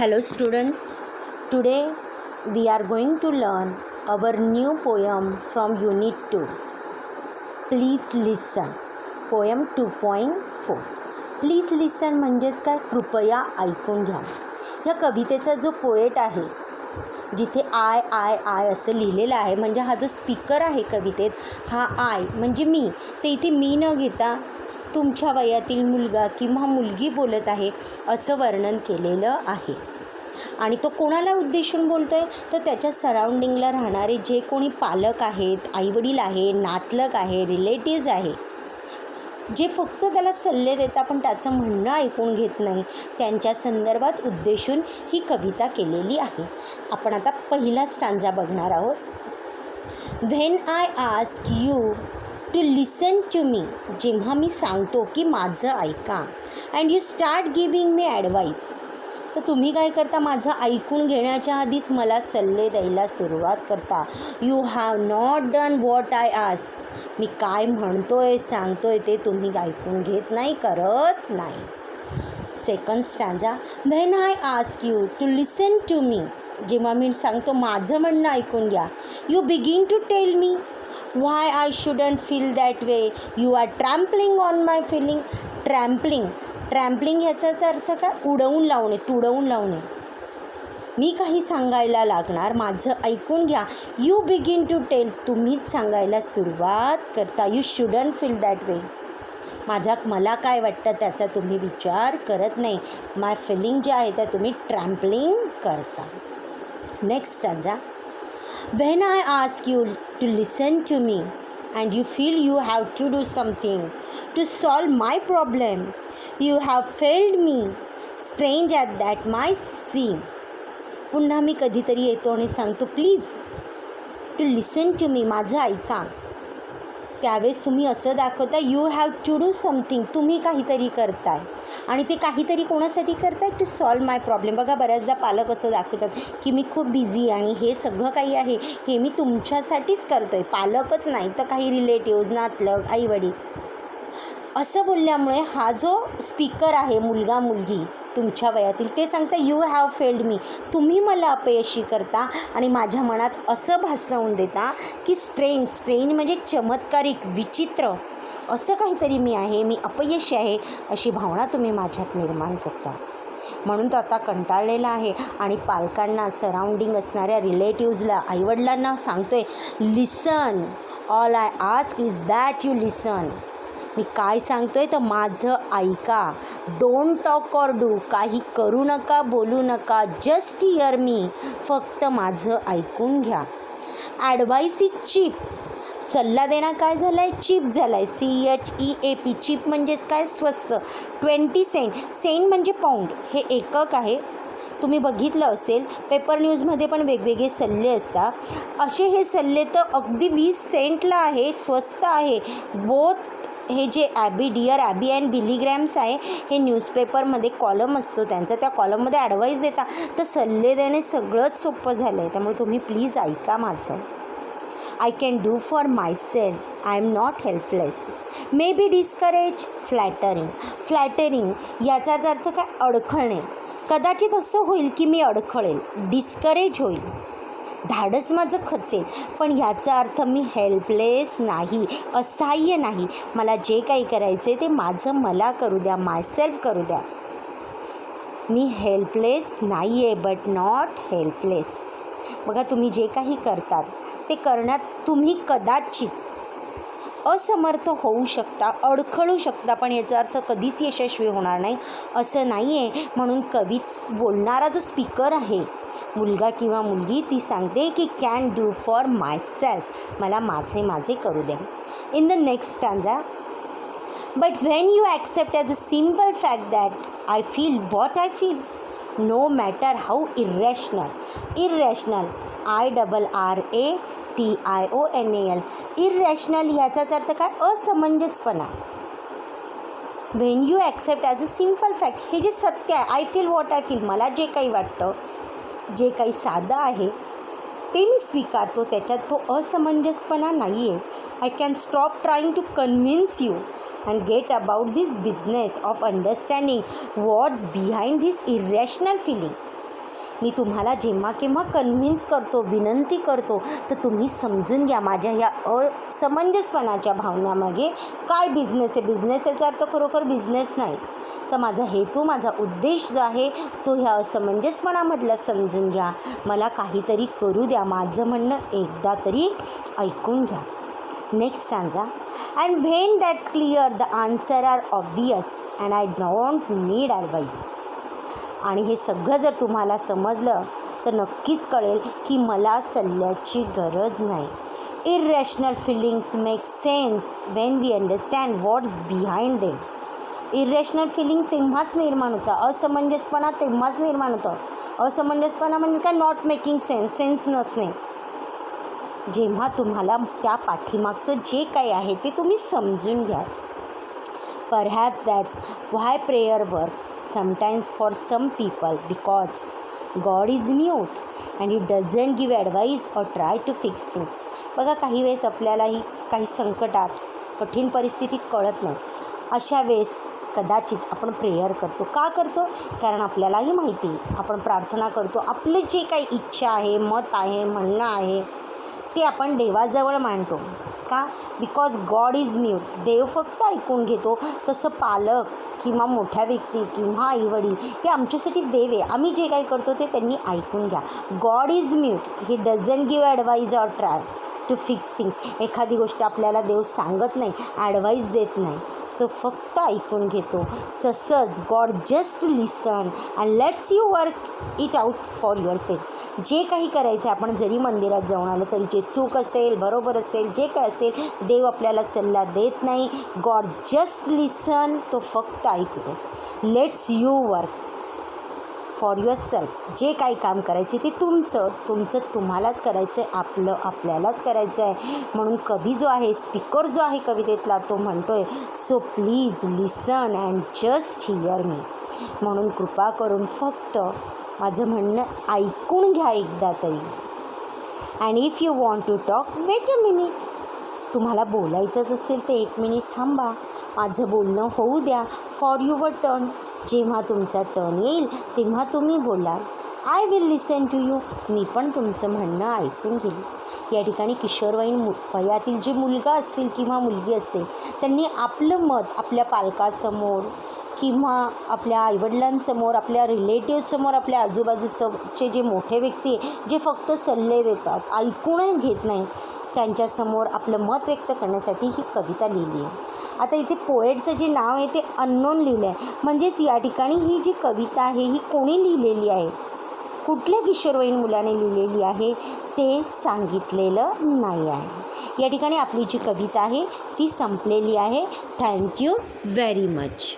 Hello students, today we are going to learn our new poem from Unit 2. Please listen. Poem 2.4. Please listen म्हणजेच काय? कृपया ऐकून घ्या. या कवितेचा जो पोएट आहे, जिथे आय असं लिहिलेलं आहे, म्हणजे हा जो स्पीकर आहे कवितेत, हा आय म्हणजे मी, ते इथे मी न घेता तुमच्या वयातील मुलगा किंवा मुलगी बोलत आहे असं वर्णन केलेलं आहे. आणि तो कोणाला उद्देशून बोलतो आहे? तर त्याच्या सराउंडिंगला राहणारे जे कोणी पालक आहेत, आईवडील आहे, नातलग आहे, रिलेटिव्ज आहे, जे फक्त त्याला सल्ले देतात पण त्याचं म्हणणं ऐकून घेत नाही, त्यांच्या संदर्भात उद्देशून ही कविता केलेली आहे. आपण आता पहिला स्टांजा बघणार आहोत. When I ask you to listen to me, जेव्हा मी सांगतो की माझं ऐका, and you start giving me advice, तर तुम्ही काय करता? माझं ऐकून घेण्याच्या आधीच मला सल्ले द्यायला सुरुवात करता. You have not done what I ask, मी काय म्हणतोय सांगतोय ते तुम्ही ऐकून घेत नाही, करत नाही. Second stanza. When I ask you to listen to me, जेव्हा मी सांगतो माझं म्हणणं ऐकून घ्या, you begin to tell me why I shouldn't feel that way, you are trampling on my feeling. Trampling ह्याचाच अर्थ काय? उडवून लावणे, तुडवून लावणे. मी काही सांगायला लागणार, माझं ऐकून घ्या. यू बिगिन टू टेल, तुम्हीच सांगायला सुरुवात करता. यू शुडंट फील दॅट वे, मला काय वाटतं त्याचा तुम्ही विचार करत नाही. माय फिलिंग जे आहे त्या तुम्ही ट्रॅम्पलिंग करता. Next stanza. When I ask you to listen to me and you feel you have to do something to solve my problem, you have failed me strange at that my seem. पुन्हा मी कधीतरी येतो आणि सांगतो please to listen to me, माझं ऐका. त्यावेळेस तुम्ही असं दाखवता you have to do something, तुम्ही काहीतरी करताय, आणि ते काहीतरी कोणासाठी करताय? To solve my problem. बघा, बऱ्याचदा पालक असं दाखवतात की मी खूप बिझी आणि हे सगळं काही आहे हे मी तुमच्यासाठीच करतो आहे. पालकच नाही तर काही रिलेटिव्ज, नातलग, आईवडील. असं बोलल्यामुळे हा जो स्पीकर आहे, मुलगा मुलगी तुमच्या वयातील, ते सांगता यू हॅव फेल्ड मी, तुम्ही मला अपयशी करता आणि माझ्या मनात असं भासवून देता की स्ट्रेंज म्हणजे चमत्कारिक, विचित्र असं काहीतरी मी आहे, मी अपयशी आहे, अशी भावना तुम्ही माझ्यात निर्माण करता. म्हणून तो आता कंटाळलेला आहे आणि पालकांना, सराउंडिंग असणाऱ्या रिलेटिव्जला, आईवडिलांना सांगतोय listen, all I ask is that you listen. मी काय सांगतोय तर माझं ऐका. डोंट टॉक ऑर डू, काही करू नका, बोलू नका. जस्ट हिअर मी, फक्त माझं ऐकून घ्या. ॲडवाईस इज चीप, सल्ला देणं काय झालं आहे? चीप झालं आहे. CHEAP. चीप म्हणजेच काय? स्वस्त. 20 सेंट. सेंट म्हणजे पाऊंड, हे एकक आहे. तुम्ही बघितलं असेल पेपर न्यूजमध्ये पण वेगवेगळे सल्ले असतात. असे हे सल्ले तर अगदी 20 सेंटला आहे, स्वस्त आहे. बोथ हे जे डिअर ॲबी अँड बिलीग्रॅम्स आहे, हे न्यूजपेपरमध्ये कॉलम असतो त्यांचा, त्या कॉलममध्ये ॲडवाईस देता. तर सल्ले देणे सगळंच सोपं झालं आहे. त्यामुळे तुम्ही प्लीज ऐका माझं. I can do for myself, I am not helpless. May be discourage, flattering याचाच अर्थ काय? अडखळणे. कदाचित असं होईल की मी अडखळेल, डिस्करेज होईल, धाडस माझं खचेल, पण ह्याचा अर्थ मी हेल्पलेस नाही, असहाय्य नाही. मला जे काही करायचं आहे ते माझं मला करू द्या, मायसेल्फ करू द्या. मी हेल्पलेस नाही आहे, बट नॉट हेल्पलेस. बघा, तुम्ही जे काही करतात ते करण्यात तुम्ही कदाचित असमर्थ होऊ शकता, अडखळू शकता, पण याचा अर्थ कधीच यशस्वी होणार नाही असं नाही आहे. म्हणून बोलणारा जो स्पीकर आहे, मुलगा किंवा मुलगी, ती सांगते की कॅन डू फॉर मायसेल्फ, मला माझे करू द्या. In the next stanza. But when you accept as a simple fact that I feel what I feel, no matter how irrational, IRRATIONAL, irrational ह्याचाच अर्थ काय? असमंजसपणा. When you accept as a simple fact, हे जे सत्य आहे, I feel what I feel, मला जे काही वाटतं, जे काही साधं आहे ते मी स्वीकारतो, त्याच्यात तो असमंजसपणा नाही आहे. I can stop trying to convince you and get about this business of understanding what's behind this irrational feeling. मी तुम्हाला जेव्हा केव्हा कन्व्हिन्स करतो, विनंती करतो, तर तुम्ही समजून घ्या माझ्या ह्या असमंजसपणाच्या भावनामागे काय बिझनेस आहे. बिझनेस याचा अर्थ खरोखर बिझनेस नाही, तर माझा हेतू, माझा उद्देश जो आहे तो ह्या असमंजसपणामधला समजून घ्या. मला काहीतरी करू द्या. माझं म्हणणं एकदा तरी ऐकून घ्या. Next stanza. And when that's clear the answer are obvious and I don't need advice. आणि हे सगळं जर तुम्हाला समजलं तर नक्कीच कळेल की मला सल्ल्याची गरज नाही. Irrational feelings make sense when we understand what's behind them. Irrational feeling तेव्हाच निर्माण होतं, असमंजसपणा तेव्हाच निर्माण होतं. असमंजसपणा म्हणजे काय? नॉट मेकिंग सेन्स नसणे. जेव्हा तुम्हाला त्या पाठीमागचं जे काही आहे ते तुम्ही समजून घ्या. Perhaps that's why prayer works sometimes for some people, because God is mute and He doesn't give advice or try to fix things. बघा, काही वेळेस आपल्यालाही काही संकटात, कठीण परिस्थितीत कळत नाही. अशा वेळेस कदाचित आपण प्रेयर करतो. का करतो? कारण आपल्यालाही माहिती आहे, आपण प्रार्थना करतो, आपले जे काही इच्छा आहे, मत आहे, म्हणणं आहे ते आपण देवाजवळ मांडतो. का? Because God is mute. देव फक्त ऐकून घेतो. तसं पालक किंवा मोठ्या व्यक्ती किंवा आईवडील हे आमच्यासाठी देव आहे. आम्ही जे काही करतो ते त्यांनी ऐकून घ्या. God is mute. He doesn't give advice or try to fix things. एखादी गोष्ट आपल्याला देव सांगत नाही, ॲडवाईस देत नाही, तो फक्त ऐकून घेतो. तसंच God just listen and let's you work it out for your self. जे काही करायचं आहे, आपण जरी मंदिरात जाऊन आलं तरी जे चूक असेल, बरोबर असेल, जे काय असेल, देव आपल्याला सल्ला देत नाही. गॉड जस्ट लिसन, तो फक्त ऐकतो. Let's you work for your self. जे काही काम करायचे ते तुमचं तुम्हालाच करायचं आहे, आपलं आपल्यालाच करायचं आहे. म्हणून कवी जो आहे, स्पीकर जो आहे कवितेतला, तो म्हणतो आहे, so please listen and just hear me. म्हणून कृपा करून फक्त माझं म्हणणं ऐकून घ्या एकदा तरी. And if you want to talk, wait a minute. तुम्हाला बोलायचंच असेल तर 1 मिनिट थांबा, माझं बोलणं होऊ द्या. For your turn. जेव्हा तुमचा टर्न येईल तेव्हा तुम्ही बोलाल. I will listen to you. मी पण तुमचं म्हणणं ऐकून घेईल. या ठिकाणी किशोरवयीन वयातील जे मुलगा असतील किंवा मुलगी असतील, त्यांनी आपलं मत आपल्या पालकासमोर किंवा आपल्या आईवडिलांसमोर, आपल्या रिलेटिव्हसमोर, आपल्या आजूबाजूचे जे मोठे व्यक्ती आहे, जे फक्त सल्ले देतात, ऐकूनही घेत नाही, त्यांच्यासमोर आपलं मत व्यक्त करण्यासाठी ही कविता लिहिली आहे. आता इथे पोएटचं जे नाव आहे ते अननोन लिहिलं आहे. म्हणजेच या ठिकाणी ही जी कविता आहे ही कोणी लिहिलेली आहे, कुठल्या किशोरवयीन मुलाने लिहिलेली आहे ते सांगितलेलं नाही आहे. या ठिकाणी आपली जी कविता आहे ती संपलेली आहे. Thank you very much.